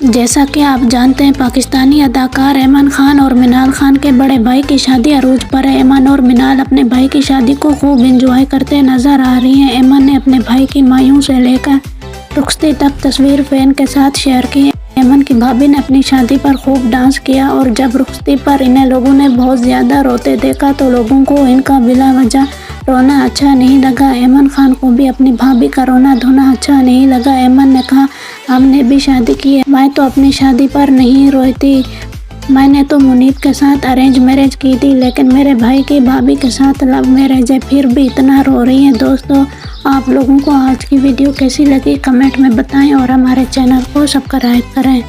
जैसा कि आप जानते हैं, पाकिस्तानी अदाकार ऐमान खान और मिनाल खान के बड़े भाई की शादी अरूज पर है। ऐमान और मिनाल अपने भाई की शादी को खूब एंजॉय करते नजर आ रही हैं। ऐमान ने अपने भाई की मायूं से लेकर रुखसती तक तस्वीर फैन के साथ शेयर की। ऐमान की भाभी ने अपनी शादी पर खूब डांस किया और जब रुखसती पर इन्हें लोगों ने बहुत ज़्यादा रोते देखा तो लोगों को इनका बिला वजह रोना अच्छा नहीं लगा। ऐमान खान को भी अपनी भाभी का रोना धोना अच्छा नहीं लगा। ऐमान ने कहा, हमने भी शादी की है, मैं तो अपनी शादी पर नहीं रोई थी। मैंने तो मुनीब के साथ अरेंज मैरिज की थी, लेकिन मेरे भाई की भाभी के साथ लव मैरिज है, फिर भी इतना रो रही हैं। दोस्तों, आप लोगों को आज की वीडियो कैसी लगी कमेंट में बताएं और हमारे चैनल को सब्सक्राइब करें।